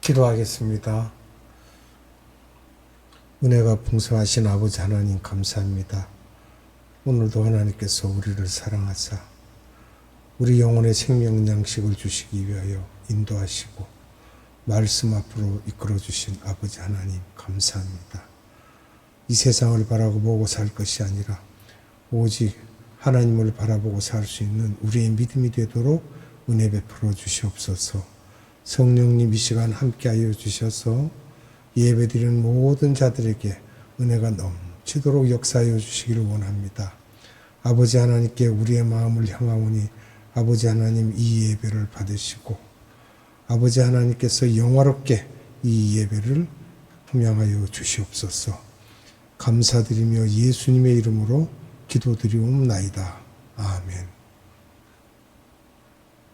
기도하겠습니다. 은혜가 풍성하신 아버지 하나님 감사합니다. 오늘도 하나님께서 우리를 사랑하사 우리 영혼의 생명 양식을 주시기 위하여 인도하시고 말씀 앞으로 이끌어 주신 아버지 하나님 감사합니다. 이 세상을 바라보고 살 것이 아니라 오직 하나님을 바라보고 살 수 있는 우리의 믿음이 되도록 은혜 베풀어 주시옵소서. 성령님 이 시간 함께하여 주셔서 예배드리는 모든 자들에게 은혜가 넘치도록 역사하여 주시기를 원합니다. 아버지 하나님께 우리의 마음을 향하오니 아버지 하나님 이 예배를 받으시고 아버지 하나님께서 영화롭게 이 예배를 품양하여 주시옵소서. 감사드리며 예수님의 이름으로 기도드리옵나이다. 아멘.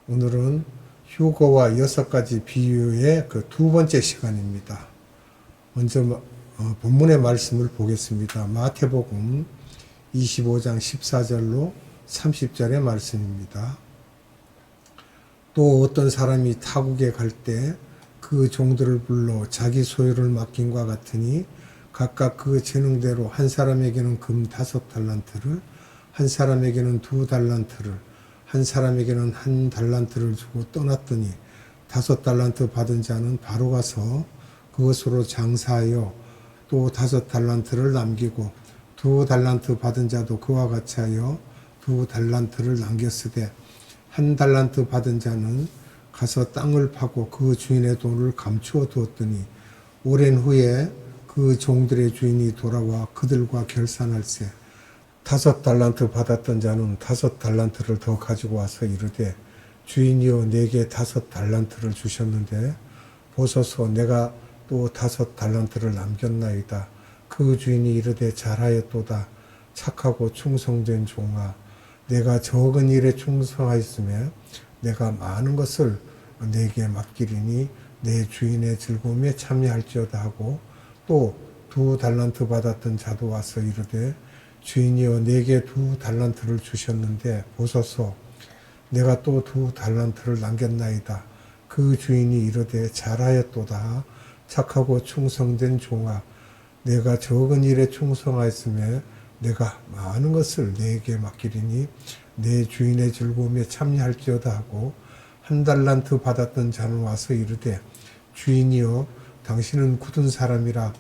오늘은 휴거와 6가지 비유의 그 두 번째 시간입니다. 먼저 본문의 말씀을 보겠습니다. 마태복음 25장 14절로 30절의 말씀입니다. 또 어떤 사람이 타국에 갈 때 그 종들을 불러 자기 소유를 맡김과 같으니 각각 그 재능대로 한 사람에게는 금 5달란트를, 한 사람에게는 2달란트를, 한 사람에게는 1달란트를 주고 떠났더니 5달란트 받은 자는 바로 가서 그것으로 장사하여 또 5달란트를 남기고 2달란트 받은 자도 그와 같이 하여 2달란트를 남겼으되 1달란트 받은 자는 가서 땅을 파고 그 주인의 돈을 감추어 두었더니 오랜 후에 그 종들의 주인이 돌아와 그들과 결산할세 5달란트 받았던 자는 5달란트를 더 가지고 와서 이르되 주인이여 내게 5달란트를 주셨는데 보소서 내가 또 5달란트를 남겼나이다. 그 주인이 이르되 잘하였도다. 착하고 충성된 종아 내가 적은 일에 충성하였으며 내가 많은 것을 내게 맡기리니 내 주인의 즐거움에 참여할지어다 하고 또 2달란트 받았던 자도 와서 이르되 주인이여 내게 2달란트를 주셨는데 보소서 내가 또 2달란트를 남겼나이다. 그 주인이 이르되 잘하였도다. 착하고 충성된 종아 내가 적은 일에 충성하였으며 내가 많은 것을 내게 맡기리니 내 주인의 즐거움에 참여할지어다 하고 1달란트 받았던 자는 와서 이르되 주인이여 당신은 굳은 사람이라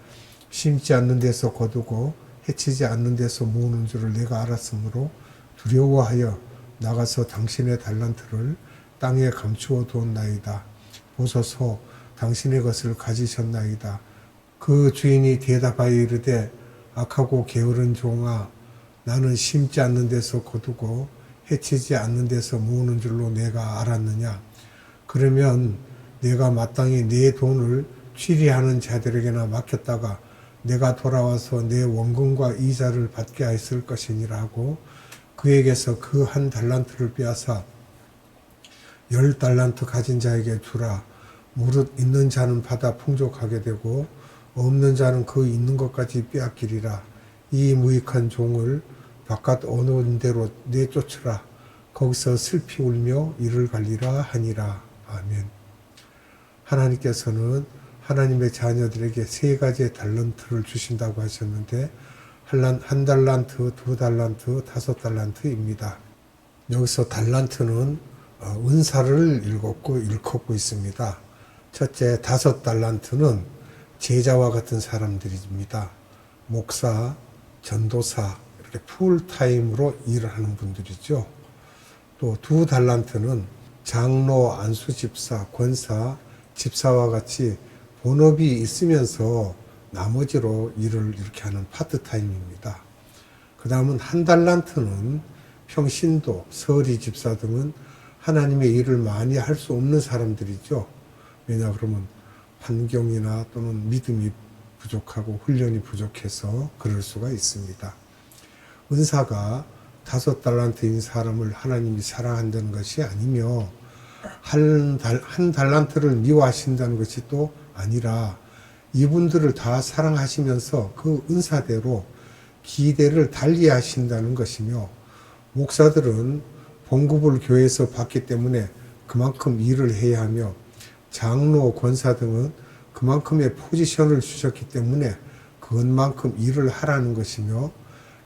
심지 않는 데서 거두고 해치지 않는 데서 모으는 줄을 내가 알았으므로 두려워하여 나가서 당신의 달란트를 땅에 감추어 두었나이다. 보소서 당신의 것을 가지셨나이다. 그 주인이 대답하여 이르되 악하고 게으른 종아 나는 심지 않는 데서 거두고 해치지 않는 데서 모으는 줄로 내가 알았느냐. 그러면 내가 마땅히 내 돈을 취리하는 자들에게나 맡겼다가 내가 돌아와서 내 원금과 이자를 받게 하였을 것이니라 하고 그에게서 그 1달란트를 빼앗아 10달란트 가진 자에게 주라. 무릇 있는 자는 받아 풍족하게 되고 없는 자는 그 있는 것까지 빼앗기리라. 이 무익한 종을 바깥 어느 데로 내쫓으라. 거기서 슬피 울며 이를 갈리라 하니라. 아멘. 하나님께서는 하나님의 자녀들에게 3가지의 달란트를 주신다고 하셨는데 1달란트, 2달란트, 5달란트입니다. 여기서 달란트는 은사를 일컫고 있습니다. 첫째 5달란트는 제자와 같은 사람들입니다. 목사, 전도사 이렇게 풀타임으로 일을 하는 분들이죠. 또 2달란트는 장로, 안수집사, 권사, 집사와 같이 본업이 있으면서 나머지로 일을 이렇게 하는 파트타임입니다. 그 다음은 1달란트는 평신도, 서리 집사 등은 하나님의 일을 많이 할 수 없는 사람들이죠. 왜냐 그러면 환경이나 또는 믿음이 부족하고 훈련이 부족해서 그럴 수가 있습니다. 은사가 5달란트인 사람을 하나님이 사랑한다는 것이 아니며 한 달란트를 미워하신다는 것이 또 아니라 이분들을 다 사랑하시면서 그 은사대로 기대를 달리 하신다는 것이며 목사들은 봉급을 교회에서 받기 때문에 그만큼 일을 해야 하며 장로, 권사 등은 그만큼의 포지션을 주셨기 때문에 그것만큼 일을 하라는 것이며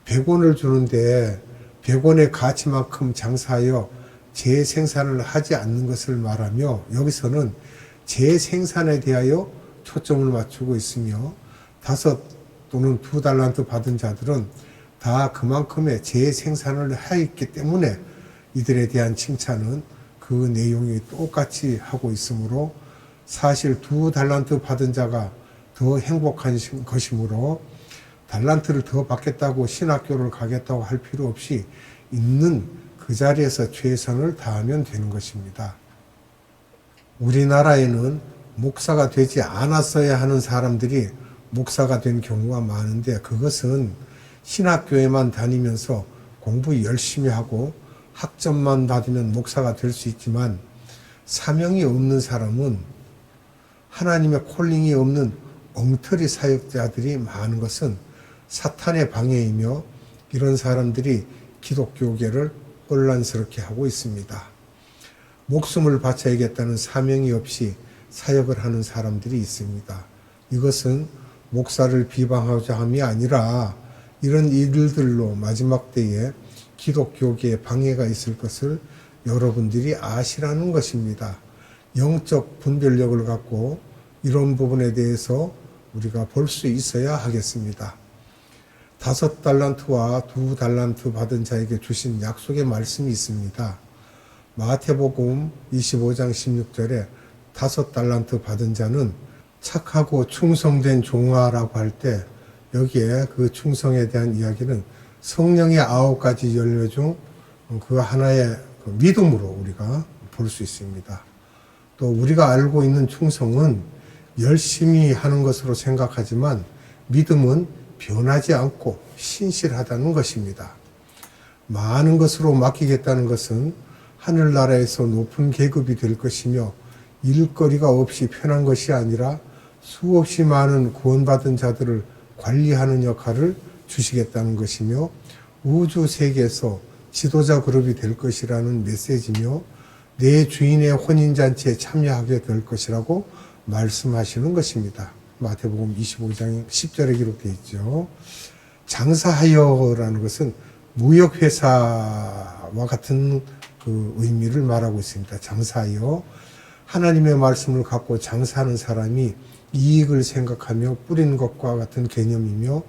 100원을 주는데 100원의 가치만큼 장사하여 재생산을 하지 않는 것을 말하며 여기서는 재생산에 대하여 초점을 맞추고 있으며 5 또는 2달란트 받은 자들은 다 그만큼의 재생산을 하였기 때문에 이들에 대한 칭찬은 그 내용이 똑같이 하고 있으므로 사실 2달란트 받은 자가 더 행복한 것이므로 달란트를 더 받겠다고 신학교를 가겠다고 할 필요 없이 있는 그 자리에서 최선을 다하면 되는 것입니다. 우리나라에는 목사가 되지 않았어야 하는 사람들이 목사가 된 경우가 많은데 그것은 신학교에만 다니면서 공부 열심히 하고 학점만 받으면 목사가 될 수 있지만 사명이 없는 사람은 하나님의 콜링이 없는 엉터리 사역자들이 많은 것은 사탄의 방해이며 이런 사람들이 기독교계를 혼란스럽게 하고 있습니다. 목숨을 바쳐야겠다는 사명이 없이 사역을 하는 사람들이 있습니다. 이것은 목사를 비방하고자 함이 아니라 이런 일들로 마지막 때에 기독교계에 방해가 있을 것을 여러분들이 아시라는 것입니다. 영적 분별력을 갖고 이런 부분에 대해서 우리가 볼 수 있어야 하겠습니다. 5달란트와 2달란트 받은 자에게 주신 약속의 말씀이 있습니다. 마태복음 25장 16절에 5달란트 받은 자는 착하고 충성된 종아라고 할 때 여기에 그 충성에 대한 이야기는 성령의 9가지 열매 중 그 하나의 믿음으로 우리가 볼 수 있습니다. 또 우리가 알고 있는 충성은 열심히 하는 것으로 생각하지만 믿음은 변하지 않고 신실하다는 것입니다. 많은 것으로 맡기겠다는 것은 하늘나라에서 높은 계급이 될 것이며 일거리가 없이 편한 것이 아니라 수없이 많은 구원받은 자들을 관리하는 역할을 주시겠다는 것이며 우주 세계에서 지도자 그룹이 될 것이라는 메시지며 내 주인의 혼인잔치에 참여하게 될 것이라고 말씀하시는 것입니다. 마태복음 25장 10절에 기록되어 있죠. 장사하여라는 것은 무역회사와 같은 그 의미를 말하고 있습니다. 장사하여. 하나님의 말씀을 갖고 장사하는 사람이 이익을 생각하며 뿌리는 것과 같은 개념이며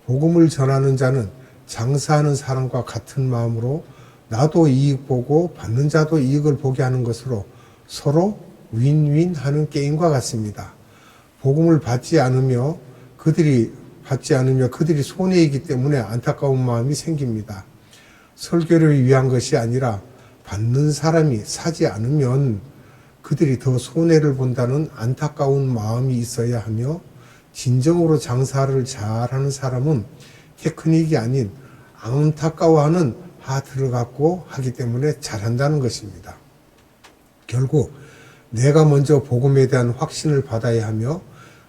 복음을 전하는 자는 장사하는 사람과 같은 마음으로 나도 이익 보고 받는 자도 이익을 보게 하는 것으로 서로 윈윈 하는 게임과 같습니다. 복음을 받지 않으며 그들이 손해이기 때문에 안타까운 마음이 생깁니다. 설교를 위한 것이 아니라 받는 사람이 사지 않으면 그들이 더 손해를 본다는 안타까운 마음이 있어야 하며 진정으로 장사를 잘하는 사람은 테크닉이 아닌 안타까워하는 하트를 갖고 하기 때문에 잘한다는 것입니다. 결국 내가 먼저 복음에 대한 확신을 받아야 하며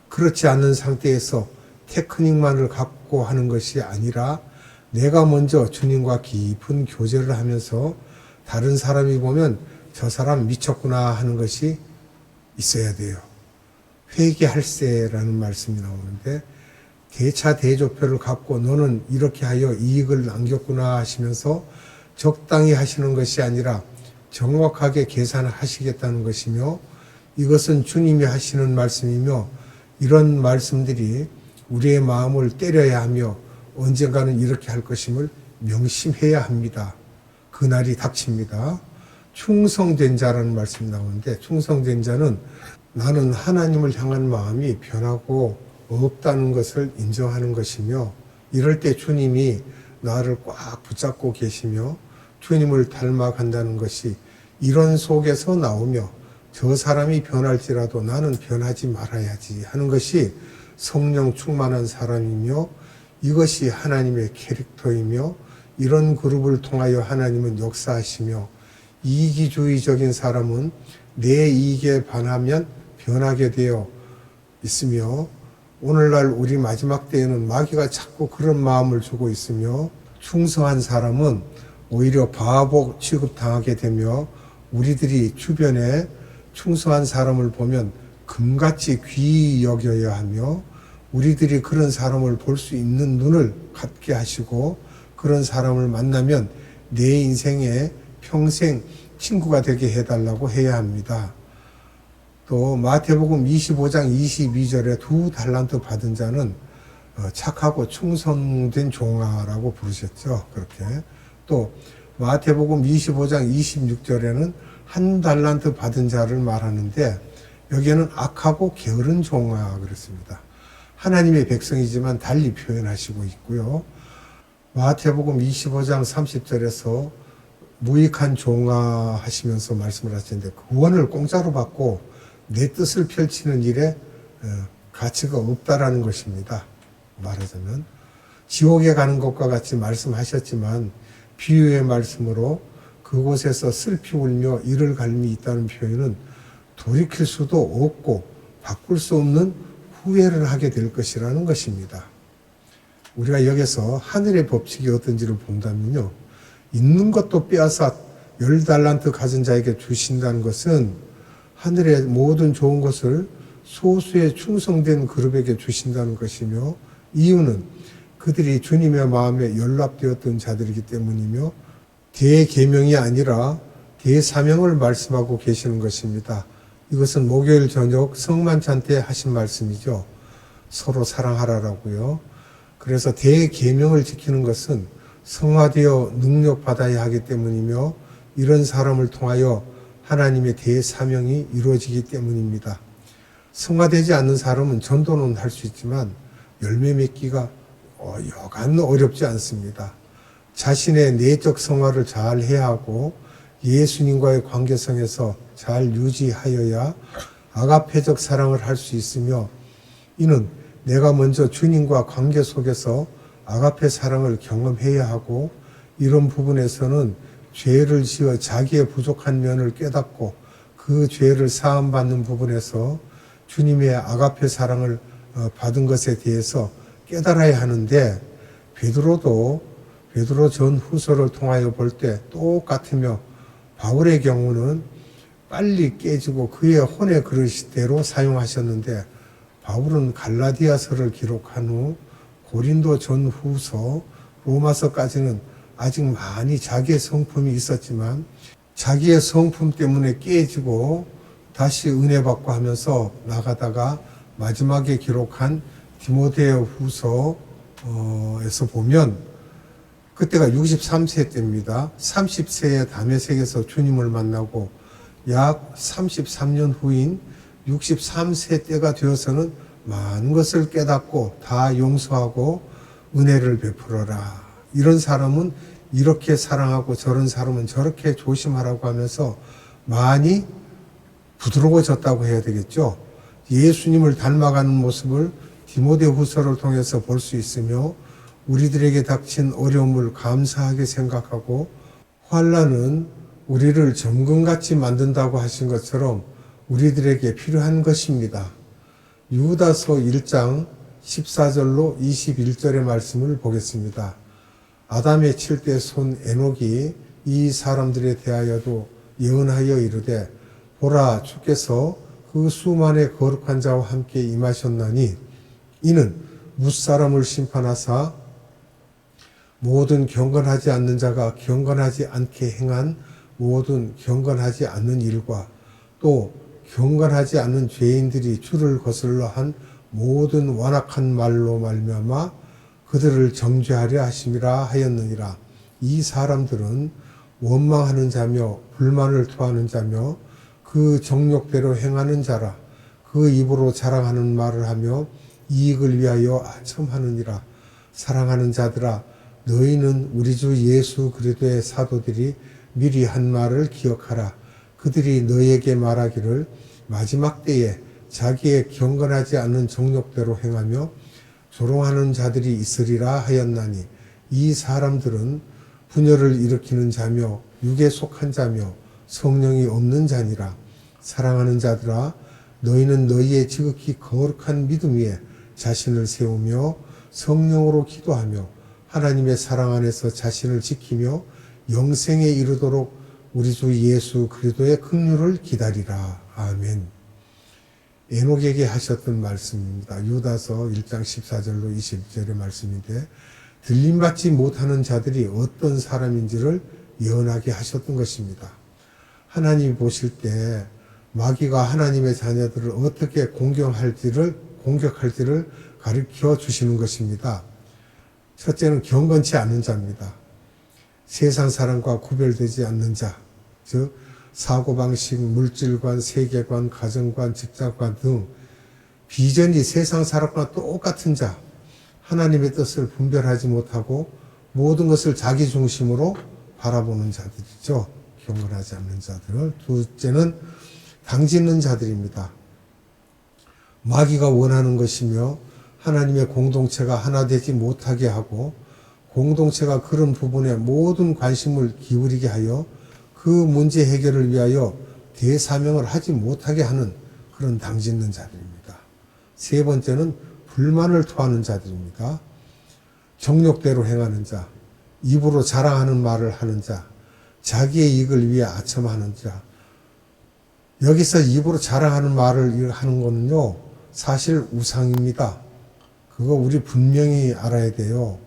그렇지 않는 상태에서 테크닉만을 갖고 하는 것이 아니라 내가 먼저 주님과 깊은 교제를 하면서 다른 사람이 보면 저 사람 미쳤구나 하는 것이 있어야 돼요. 회개할세라는 말씀이 나오는데 대차 대조표를 갖고 너는 이렇게 하여 이익을 남겼구나 하시면서 적당히 하시는 것이 아니라 정확하게 계산을 하시겠다는 것이며 이것은 주님이 하시는 말씀이며 이런 말씀들이 우리의 마음을 때려야 하며 언젠가는 이렇게 할 것임을 명심해야 합니다. 그날이 닥칩니다. 충성된 자라는 말씀이 나오는데 충성된 자는 나는 하나님을 향한 마음이 변하고 없다는 것을 인정하는 것이며 이럴 때 주님이 나를 꽉 붙잡고 계시며 주님을 닮아간다는 것이 이런 속에서 나오며 저 사람이 변할지라도 나는 변하지 말아야지 하는 것이 성령 충만한 사람이며 이것이 하나님의 캐릭터이며 이런 그룹을 통하여 하나님은 역사하시며 이기주의적인 사람은 내 이익에 반하면 변하게 되어 있으며 오늘날 우리 마지막 때에는 마귀가 자꾸 그런 마음을 주고 있으며 충성한 사람은 오히려 바보 취급당하게 되며 우리들이 주변에 충성한 사람을 보면 금같이 귀히 여겨야 하며 우리들이 그런 사람을 볼 수 있는 눈을 갖게 하시고 그런 사람을 만나면 내 인생에 평생 친구가 되게 해달라고 해야 합니다. 또 마태복음 25장 22절에 2달란트 받은 자는 착하고 충성된 종아라고 부르셨죠. 그렇게. 또 마태복음 25장 26절에는 1달란트 받은 자를 말하는데 여기에는 악하고 게으른 종아 그랬습니다. 하나님의 백성이지만 달리 표현하시고 있고요. 마태복음 25장 30절에서 무익한 종아 하시면서 말씀을 하시는데 구원을 공짜로 받고 내 뜻을 펼치는 일에 가치가 없다라는 것입니다. 말하자면 지옥에 가는 것과 같이 말씀하셨지만 비유의 말씀으로 그곳에서 슬피 울며 이를 갈미 있다는 표현은 돌이킬 수도 없고 바꿀 수 없는 후회를 하게 될 것이라는 것입니다. 우리가 여기서 하늘의 법칙이 어떤지를 본다면요. 있는 것도 빼앗아 10달란트 가진 자에게 주신다는 것은 하늘의 모든 좋은 것을 소수의 충성된 그룹에게 주신다는 것이며 이유는 그들이 주님의 마음에 연락되었던 자들이기 때문이며 대계명이 아니라 대사명을 말씀하고 계시는 것입니다. 이것은 목요일 저녁 성만찬 때 하신 말씀이죠. 서로 사랑하라라고요. 그래서 대계명을 지키는 것은 성화되어 능력받아야 하기 때문이며 이런 사람을 통하여 하나님의 대사명이 이루어지기 때문입니다. 성화되지 않는 사람은 전도는 할 수 있지만 열매 맺기가 여간 어렵지 않습니다. 자신의 내적 성화를 잘 해야 하고 예수님과의 관계성에서 잘 유지하여야 아가페적 사랑을 할 수 있으며 이는 내가 먼저 주님과 관계 속에서 아가페 사랑을 경험해야 하고 이런 부분에서는 죄를 지어 자기의 부족한 면을 깨닫고 그 죄를 사함받는 부분에서 주님의 아가페 사랑을 받은 것에 대해서 깨달아야 하는데 베드로 전 후서를 통하여 볼 때 똑같으며 바울의 경우는 빨리 깨지고 그의 혼의 그릇대로 사용하셨는데 바울은 갈라디아서를 기록한 후 고린도 전 후서 로마서까지는 아직 많이 자기의 성품이 있었지만 자기의 성품 때문에 깨지고 다시 은혜 받고 하면서 나가다가 마지막에 기록한 디모데오 후서에서 보면 그때가 63세 때입니다. 30세에 다메섹에서 주님을 만나고 약 33년 후인 63세 때가 되어서는 많은 것을 깨닫고 다 용서하고 은혜를 베풀어라. 이런 사람은 이렇게 사랑하고 저런 사람은 저렇게 조심하라고 하면서 많이 부드러워졌다고 해야 되겠죠. 예수님을 닮아가는 모습을 디모데후서를 통해서 볼 수 있으며 우리들에게 닥친 어려움을 감사하게 생각하고 환난은 우리를 점검같이 만든다고 하신 것처럼 우리들에게 필요한 것입니다. 유다서 1장 14절로 21절의 말씀을 보겠습니다. 아담의 7대 손 에녹이 이 사람들에 대하여도 예언하여 이르되 보라 주께서 그 수만의 거룩한 자와 함께 임하셨나니 이는 무사람을 심판하사 모든 경건하지 않는 자가 경건하지 않게 행한 모든 경건하지 않는 일과 또 경건하지 않은 죄인들이 주를 거슬러 한 모든 완악한 말로 말미암아 그들을 정죄하려 하심이라 하였느니라. 이 사람들은 원망하는 자며 불만을 토하는 자며 그 정욕대로 행하는 자라. 그 입으로 자랑하는 말을 하며 이익을 위하여 아첨하느니라. 사랑하는 자들아 너희는 우리 주 예수 그리스도의 사도들이 미리 한 말을 기억하라. 그들이 너희에게 말하기를 마지막 때에 자기의 경건하지 않은 정욕대로 행하며 조롱하는 자들이 있으리라 하였나니 이 사람들은 분열을 일으키는 자며 육에 속한 자며 성령이 없는 자니라. 사랑하는 자들아 너희는 너희의 지극히 거룩한 믿음 위에 자신을 세우며 성령으로 기도하며 하나님의 사랑 안에서 자신을 지키며 영생에 이르도록 우리 주 예수 그리스도의 긍휼을 기다리라. 아멘. 에녹에게 하셨던 말씀입니다. 유다서 1장 14절로 20절의 말씀인데 들림받지 못하는 자들이 어떤 사람인지를 예언하게 하셨던 것입니다. 하나님이 보실 때 마귀가 하나님의 자녀들을 어떻게 공격할지를 가르쳐 주시는 것입니다. 첫째는 경건치 않은 자입니다. 세상 사람과 구별되지 않는 자, 즉 사고방식, 물질관, 세계관, 가정관, 직장관 등 비전이 세상 사람과 똑같은 자, 하나님의 뜻을 분별하지 못하고 모든 것을 자기 중심으로 바라보는 자들이죠. 경건하지 않는 자들. 둘째는 당짓는 자들입니다. 마귀가 원하는 것이며 하나님의 공동체가 하나 되지 못하게 하고 공동체가 그런 부분에 모든 관심을 기울이게 하여 그 문제 해결을 위하여 대사명을 하지 못하게 하는 그런 당짓는 자들입니다. 세 번째는 불만을 토하는 자들입니다. 정욕대로 행하는 자, 입으로 자랑하는 말을 하는 자, 자기의 이익을 위해 아첨하는 자. 여기서 입으로 자랑하는 말을 하는 거는요, 사실 우상입니다. 그거 우리 분명히 알아야 돼요.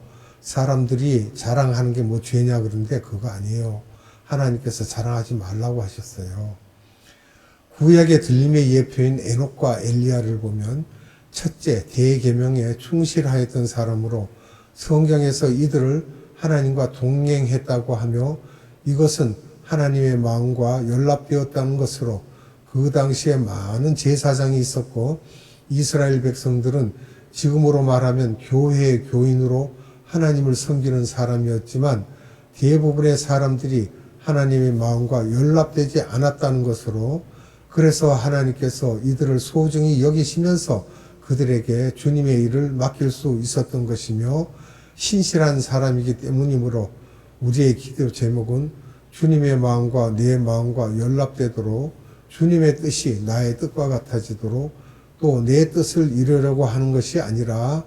사람들이 자랑하는 게 뭐 죄냐 그런데 그거 아니에요. 하나님께서 자랑하지 말라고 하셨어요. 구약의 들림의 예표인 에녹과 엘리야를 보면 첫째, 대계명에 충실하였던 사람으로 성경에서 이들을 하나님과 동행했다고 하며 이것은 하나님의 마음과 연락되었다는 것으로 그 당시에 많은 제사장이 있었고 이스라엘 백성들은 지금으로 말하면 교회의 교인으로 하나님을 섬기는 사람이었지만 대부분의 사람들이 하나님의 마음과 연락되지 않았다는 것으로 그래서 하나님께서 이들을 소중히 여기시면서 그들에게 주님의 일을 맡길 수 있었던 것이며 신실한 사람이기 때문이므로 우리의 기도 제목은 주님의 마음과 내 마음과 연락되도록 주님의 뜻이 나의 뜻과 같아지도록 또 내 뜻을 이루려고 하는 것이 아니라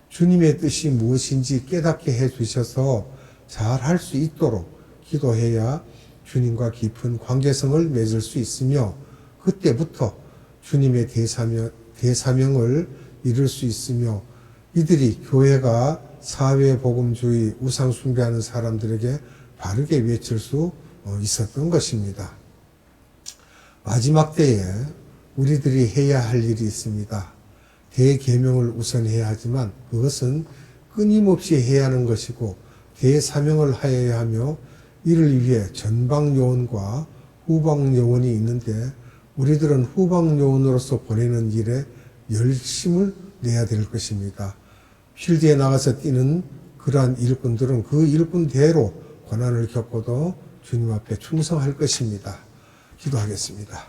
주님의 뜻이 무엇인지 깨닫게 해 주셔서 잘 할 수 있도록 기도해야 주님과 깊은 관계성을 맺을 수 있으며 그때부터 주님의 대사명을 이룰 수 있으며 이들이 교회가 사회복음주의 우상 숭배하는 사람들에게 바르게 외칠 수 있었던 것입니다. 마지막 때에 우리들이 해야 할 일이 있습니다. 대계명을 우선 해야 하지만 그것은 끊임없이 해야 하는 것이고 대사명을 하여야 하며 이를 위해 전방요원과 후방요원이 있는데 우리들은 후방요원으로서 보내는 일에 열심을 내야 될 것입니다. 필드에 나가서 뛰는 그러한 일꾼들은 그 일꾼대로 고난을 겪고도 주님 앞에 충성할 것입니다. 기도하겠습니다.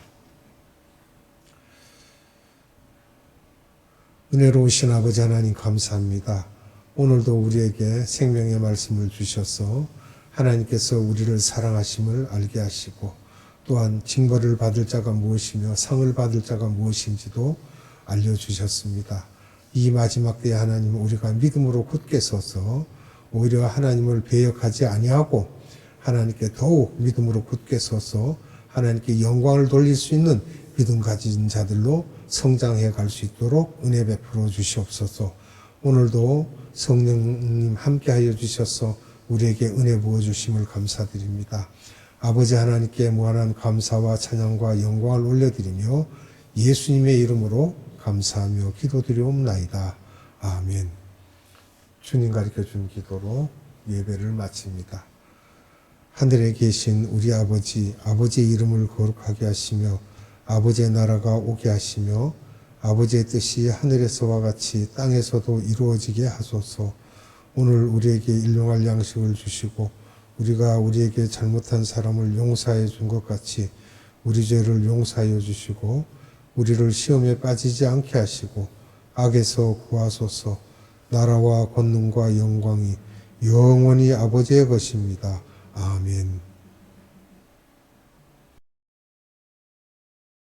은혜로우신 아버지 하나님 감사합니다. 오늘도 우리에게 생명의 말씀을 주셔서 하나님께서 우리를 사랑하심을 알게 하시고 또한 징벌을 받을 자가 무엇이며 상을 받을 자가 무엇인지도 알려주셨습니다. 이 마지막 때에 하나님 우리가 믿음으로 굳게 서서 오히려 하나님을 배역하지 아니하고 하나님께 더욱 믿음으로 굳게 서서 하나님께 영광을 돌릴 수 있는 믿음 가진 자들로 성장해 갈 수 있도록 은혜 베풀어 주시옵소서. 오늘도 성령님 함께하여 주셔서 우리에게 은혜 부어 주심을 감사드립니다. 아버지 하나님께 무한한 감사와 찬양과 영광을 올려드리며 예수님의 이름으로 감사하며 기도드리옵나이다. 아멘. 주님 가르쳐준 기도로 예배를 마칩니다. 하늘에 계신 우리 아버지, 아버지의 이름을 거룩하게 하시며 아버지의 나라가 오게 하시며 아버지의 뜻이 하늘에서와 같이 땅에서도 이루어지게 하소서. 오늘 우리에게 일용할 양식을 주시고 우리가 우리에게 잘못한 사람을 용서해 준 것 같이 우리 죄를 용서하여 주시고 우리를 시험에 빠지지 않게 하시고 악에서 구하소서. 나라와 권능과 영광이 영원히 아버지의 것입니다. 아멘.